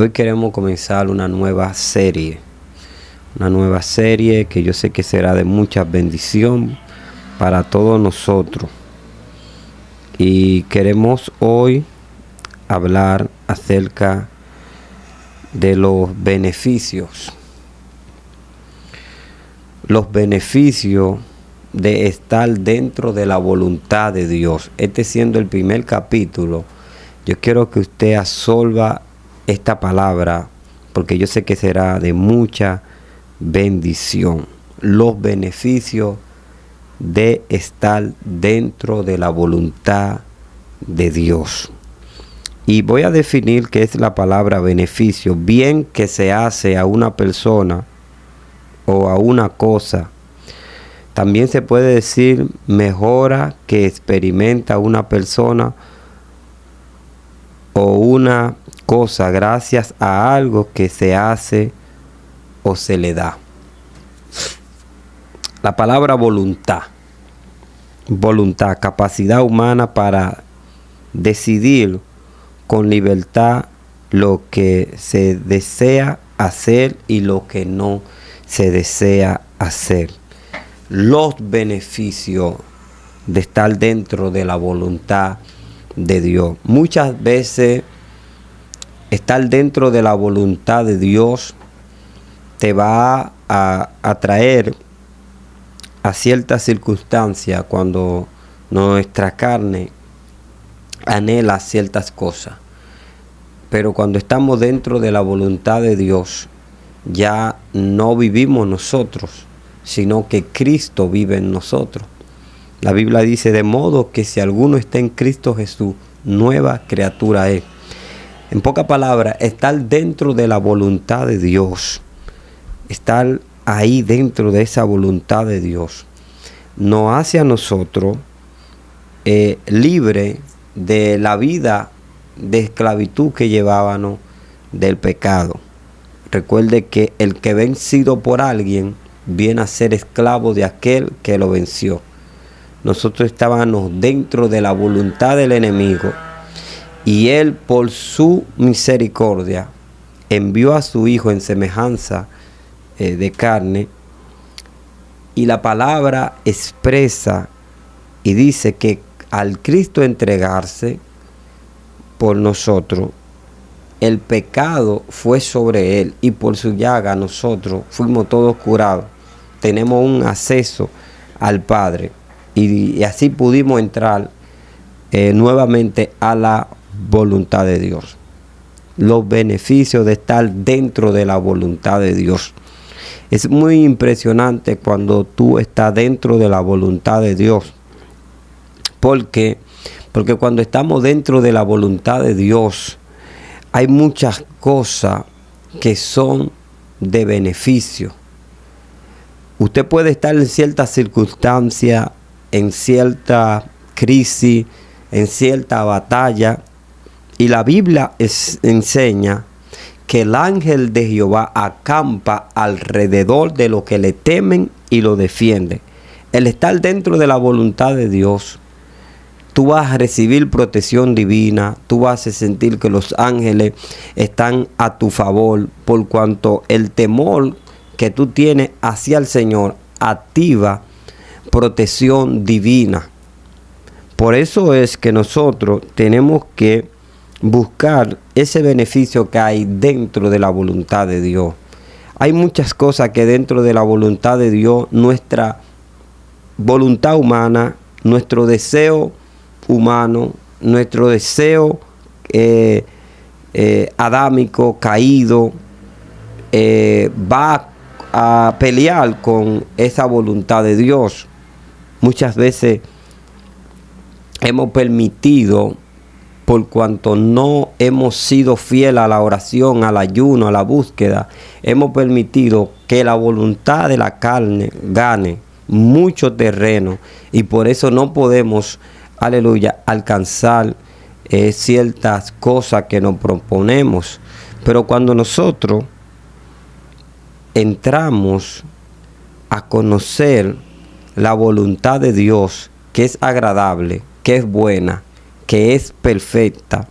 Hoy queremos comenzar una nueva serie que yo sé que será de mucha bendición para todos nosotros. Y queremos hoy hablar acerca de los beneficios de estar dentro de la voluntad de Dios. Este siendo el primer capítulo, yo quiero que usted absorba esta palabra, porque yo sé que será de mucha bendición. Los beneficios de estar dentro de la voluntad de Dios. Y voy a definir qué es la palabra beneficio. Bien que se hace a una persona o a una cosa. También se puede decir mejora que experimenta una persona o una cosa gracias a algo que se hace o se le da. La palabra voluntad, capacidad humana para decidir con libertad lo que se desea hacer y lo que no se desea hacer. Los beneficios de estar dentro de la voluntad de Dios. Muchas veces estar dentro de la voluntad de Dios te va a traer a ciertas circunstancias cuando nuestra carne anhela ciertas cosas. Pero cuando estamos dentro de la voluntad de Dios, ya no vivimos nosotros, sino que Cristo vive en nosotros. La Biblia dice, de modo que si alguno está en Cristo Jesús, nueva criatura es. En pocas palabras, estar dentro de la voluntad de Dios, estar ahí dentro de esa voluntad de Dios, nos hace a nosotros libre de la vida de esclavitud que llevábamos del pecado. Recuerde que el que vencido por alguien viene a ser esclavo de aquel que lo venció. Nosotros estábamos dentro de la voluntad del enemigo y él por su misericordia envió a su hijo en semejanza de carne, y la palabra expresa y dice que al Cristo entregarse por nosotros, el pecado fue sobre él y por su llaga nosotros fuimos todos curados. Tenemos un acceso al Padre y así pudimos entrar nuevamente a la voluntad de Dios. Los beneficios de estar dentro de la voluntad de Dios. Es muy impresionante cuando tú estás dentro de la voluntad de Dios. ¿Por qué? Porque cuando estamos dentro de la voluntad de Dios, hay muchas cosas que son de beneficio. Usted puede estar en ciertas circunstancias, en cierta crisis, en cierta batalla, y la Biblia enseña que el ángel de Jehová acampa alrededor de los que le temen y lo defiende. El estar dentro de la voluntad de Dios, tú vas a recibir protección divina, tú vas a sentir que los ángeles están a tu favor, por cuanto el temor que tú tienes hacia el Señor activa protección divina. Por eso es que nosotros tenemos que buscar ese beneficio que hay dentro de la voluntad de Dios. Hay muchas cosas que dentro de la voluntad de Dios, nuestra voluntad humana, nuestro deseo humano, nuestro deseo adámico, caído, va a pelear con esa voluntad de Dios. Muchas veces hemos permitido, por cuanto no hemos sido fieles a la oración, al ayuno, a la búsqueda, hemos permitido que la voluntad de la carne gane mucho terreno y por eso no podemos, aleluya, alcanzar ciertas cosas que nos proponemos. Pero cuando nosotros entramos a conocer la voluntad de Dios, que es agradable, que es buena, que es perfecta,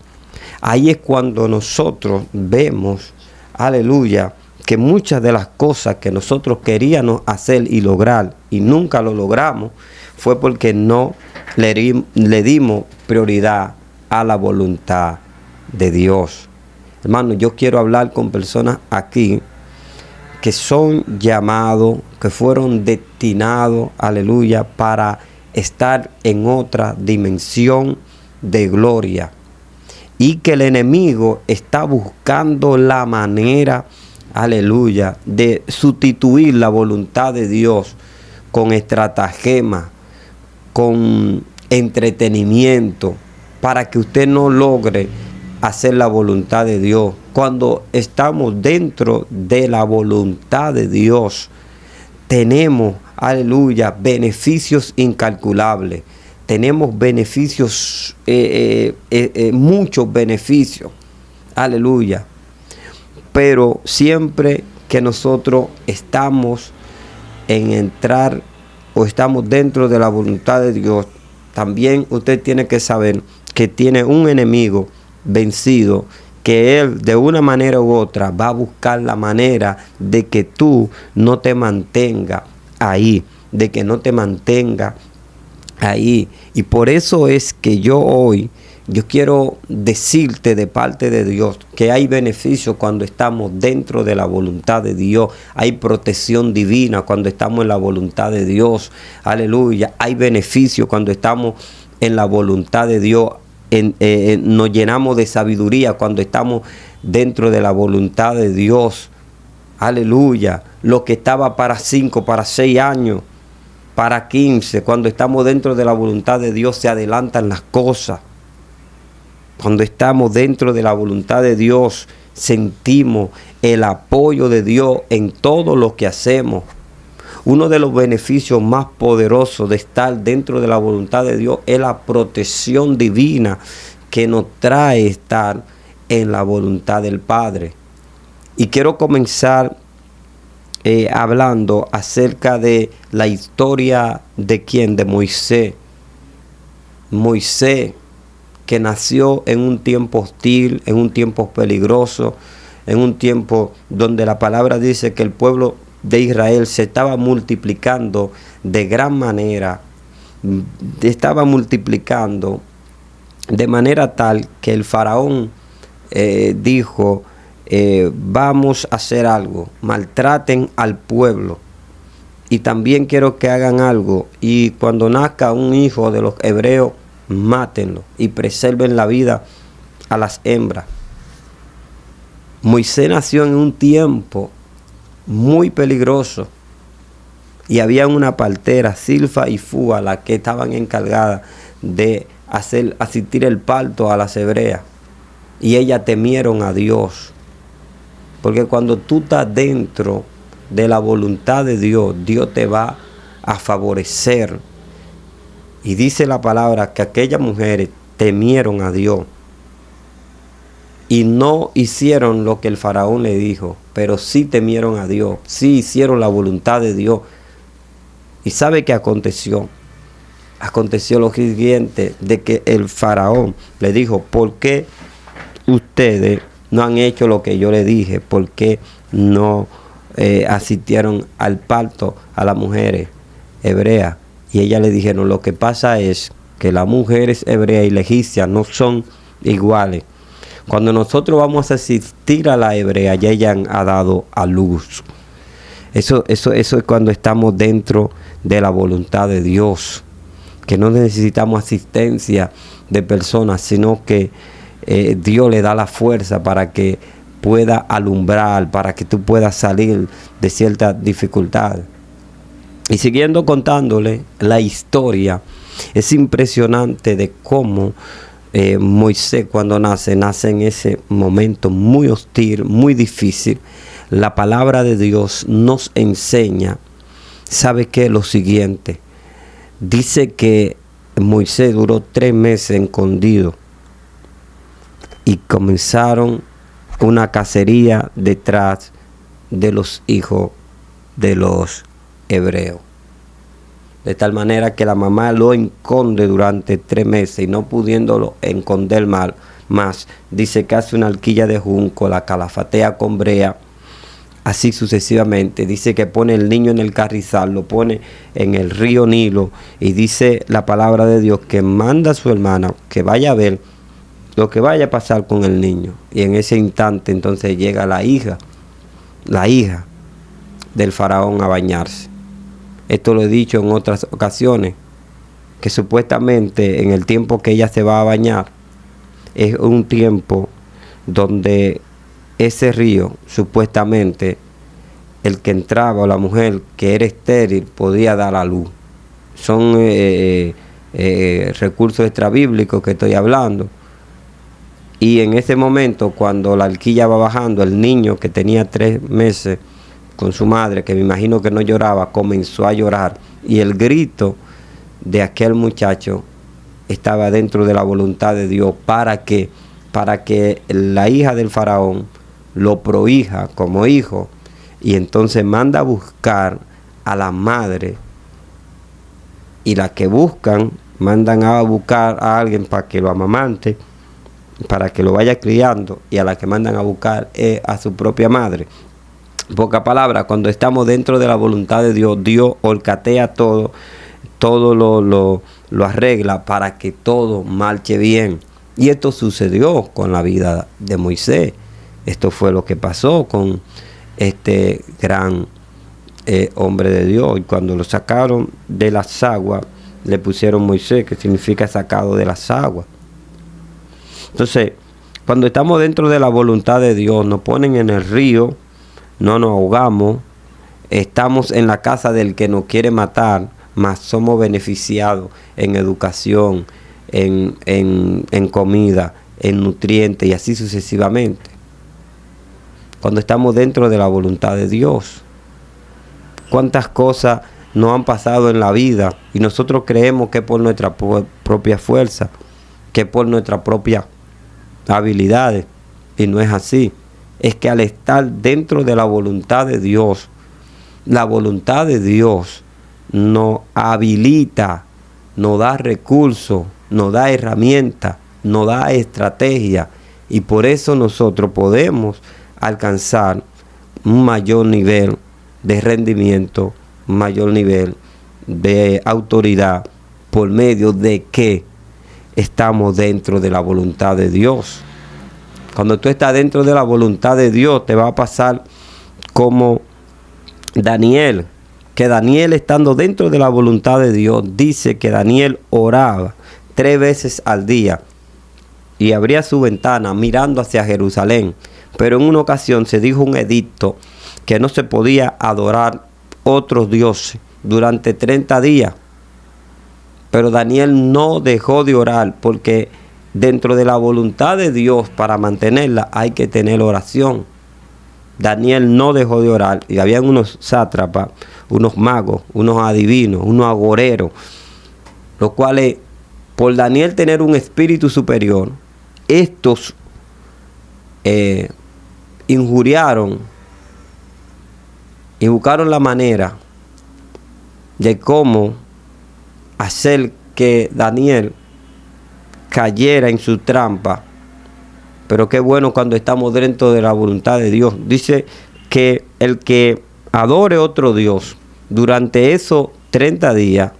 ahí es cuando nosotros vemos, aleluya, que muchas de las cosas que nosotros queríamos hacer y lograr y nunca lo logramos, fue porque no le dimos prioridad a la voluntad de Dios. Hermano, yo quiero hablar con personas aquí que son llamados, que fueron destinados, aleluya, para estar en otra dimensión de gloria. Y que el enemigo está buscando la manera, aleluya, de sustituir la voluntad de Dios con estratagema, con entretenimiento, para que usted no logre hacer la voluntad de Dios. Cuando estamos dentro de la voluntad de Dios, tenemos, aleluya, beneficios incalculables. Tenemos beneficios, muchos beneficios, aleluya. Pero siempre que nosotros estamos en entrar o estamos dentro de la voluntad de Dios, también usted tiene que saber que tiene un enemigo vencido, que él de una manera u otra va a buscar la manera de que tú no te mantengas ahí, de que no te mantenga ahí. Y por eso es que yo quiero decirte de parte de Dios que hay beneficio cuando estamos dentro de la voluntad de Dios. Hay protección divina cuando estamos en la voluntad de Dios. Aleluya. Hay beneficio cuando estamos en la voluntad de Dios. Nos llenamos de sabiduría cuando estamos dentro de la voluntad de Dios. Aleluya. Lo que estaba para 5, para 6 años, para 15, cuando estamos dentro de la voluntad de Dios se adelantan las cosas. Cuando estamos dentro de la voluntad de Dios sentimos el apoyo de Dios en todo lo que hacemos. Uno de los beneficios más poderosos de estar dentro de la voluntad de Dios es la protección divina que nos trae estar en la voluntad del Padre. Y quiero comenzar hablando acerca de la historia de quién, de Moisés. Moisés, que nació en un tiempo hostil, en un tiempo peligroso, en un tiempo donde la palabra dice que el pueblo de Israel se estaba multiplicando de gran manera, estaba multiplicando de manera tal que el faraón dijo, vamos a hacer algo, maltraten al pueblo y también quiero que hagan algo, y cuando nazca un hijo de los hebreos, mátenlo y preserven la vida a las hembras. Moisés nació en un tiempo muy peligroso y había una partera, Silfa y Fúa, las que estaban encargadas de asistir el parto a las hebreas, y ellas temieron a Dios, porque cuando tú estás dentro de la voluntad de Dios, Dios te va a favorecer. Y dice la palabra que aquellas mujeres temieron a Dios y no hicieron lo que el faraón le dijo, pero sí temieron a Dios, sí hicieron la voluntad de Dios. ¿Y sabe qué aconteció? Aconteció lo siguiente, de que el faraón le dijo, ¿por qué ustedes no han hecho lo que yo les dije? ¿Por qué no asistieron al parto a las mujeres hebreas? Y ellas le dijeron, lo que pasa es que las mujeres hebreas y las egipcias no son iguales. Cuando nosotros vamos a asistir a la hebrea, ya ella ha dado a luz. Eso es cuando estamos dentro de la voluntad de Dios, que no necesitamos asistencia de personas, sino que Dios le da la fuerza para que pueda alumbrar, para que tú puedas salir de cierta dificultad. Y siguiendo contándole la historia, es impresionante de cómo Moisés cuando nace en ese momento muy hostil, muy difícil. La palabra de Dios nos enseña, ¿sabe qué? Lo siguiente, dice que Moisés duró 3 meses escondido y comenzaron una cacería detrás de los hijos de los hebreos. De tal manera que la mamá lo esconde durante 3 meses y no pudiéndolo esconder mal, más dice que hace una alquilla de junco, la calafatea con brea, así sucesivamente. Dice que pone el niño en el carrizal, lo pone en el río Nilo, y dice la palabra de Dios que manda a su hermana que vaya a ver lo que vaya a pasar con el niño. Y en ese instante entonces llega la hija del faraón a bañarse. Esto lo he dicho en otras ocasiones, que supuestamente en el tiempo que ella se va a bañar es un tiempo donde ese río, supuestamente, el que entraba o la mujer que era estéril podía dar a luz. Son recursos extrabíblicos que estoy hablando. Y en ese momento, cuando la alquilla va bajando, el niño que tenía 3 meses con su madre, que me imagino que no lloraba, comenzó a llorar. Y el grito de aquel muchacho estaba dentro de la voluntad de Dios para que la hija del faraón lo prohija como hijo, y entonces manda a buscar a la madre, y la que buscan, mandan a buscar a alguien para que lo amamante, para que lo vaya criando, y a la que mandan a buscar es a su propia madre. Poca palabra, cuando estamos dentro de la voluntad de Dios, Dios orcatea todo lo arregla para que todo marche bien. Y esto sucedió con la vida de Moisés. Esto fue lo que pasó con este gran hombre de Dios. Y cuando lo sacaron de las aguas, le pusieron Moisés, que significa sacado de las aguas. Entonces, cuando estamos dentro de la voluntad de Dios, nos ponen en el río, no nos ahogamos, estamos en la casa del que nos quiere matar, mas somos beneficiados en educación, en comida, en nutrientes y así sucesivamente. Cuando estamos dentro de la voluntad de Dios, cuántas cosas nos han pasado en la vida y nosotros creemos que es por nuestra propia fuerza, que es por nuestra propia habilidades, y no es así. Es que al estar dentro de la voluntad de Dios, la voluntad de Dios nos habilita, nos da recursos, nos da herramientas, nos da estrategia, y por eso nosotros podemos alcanzar un mayor nivel de rendimiento, un mayor nivel de autoridad, por medio de que estamos dentro de la voluntad de Dios. Cuando tú estás dentro de la voluntad de Dios, te va a pasar como Daniel, que Daniel, estando dentro de la voluntad de Dios, dice que Daniel oraba 3 veces al día y abría su ventana mirando hacia Jerusalén. Pero en una ocasión se dijo un edicto que no se podía adorar otros dioses durante 30 días. Pero Daniel no dejó de orar, porque dentro de la voluntad de Dios, para mantenerla, hay que tener oración. Daniel no dejó de orar, y habían unos sátrapas, unos magos, unos adivinos, unos agoreros, los cuales, por Daniel tener un espíritu superior, estos injuriaron y buscaron la manera de cómo hacer que Daniel cayera en su trampa. Pero qué bueno cuando estamos dentro de la voluntad de Dios. Dice que el que adore otro Dios durante esos 30 días,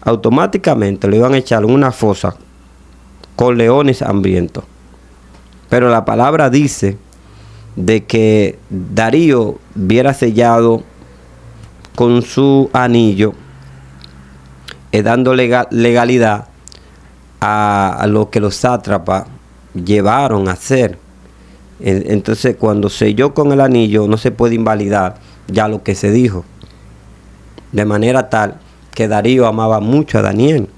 automáticamente le iban a echar en una fosa con leones hambrientos. Pero la palabra dice de que Darío hubiera sellado con su anillo, dando legalidad a lo que los sátrapas llevaron a hacer. Entonces, cuando selló con el anillo, no se puede invalidar ya lo que se dijo. De manera tal que Darío amaba mucho a Daniel.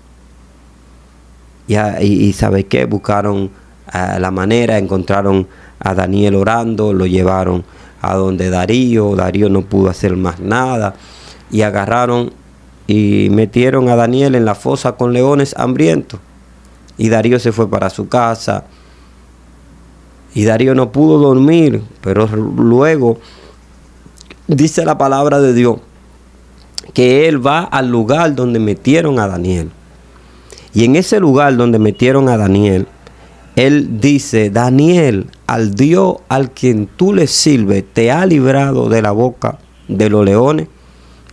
Y ¿sabe qué? Buscaron la manera, encontraron a Daniel orando, lo llevaron a donde Darío no pudo hacer más nada, y agarraron y metieron a Daniel en la fosa con leones hambrientos. Y Darío se fue para su casa, y Darío no pudo dormir, pero luego dice la palabra de Dios que él va al lugar donde metieron a Daniel. Y en ese lugar donde metieron a Daniel, él dice: Daniel, al Dios al quien tú le sirves, te ha librado de la boca de los leones.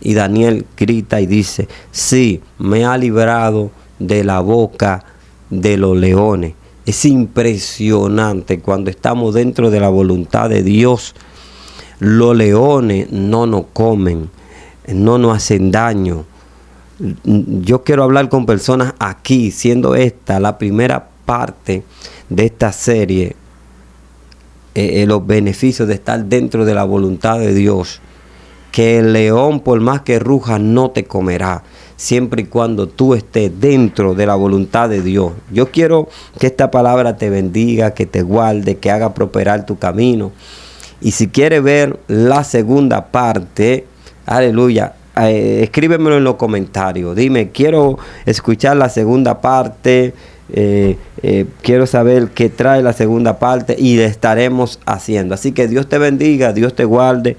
Y Daniel grita y dice: sí, me ha librado de la boca de los leones. Es impresionante cuando estamos dentro de la voluntad de Dios. Los leones no nos comen, no nos hacen daño. Yo quiero hablar con personas aquí, siendo esta la primera parte de esta serie, los beneficios de estar dentro de la voluntad de Dios. Que el león, por más que ruja, no te comerá, siempre y cuando tú estés dentro de la voluntad de Dios. Yo quiero que esta palabra te bendiga, que te guarde, que haga prosperar tu camino. Y si quieres ver la segunda parte, aleluya, escríbemelo en los comentarios. Dime: quiero escuchar la segunda parte, quiero saber qué trae la segunda parte, y le estaremos haciendo. Así que Dios te bendiga, Dios te guarde.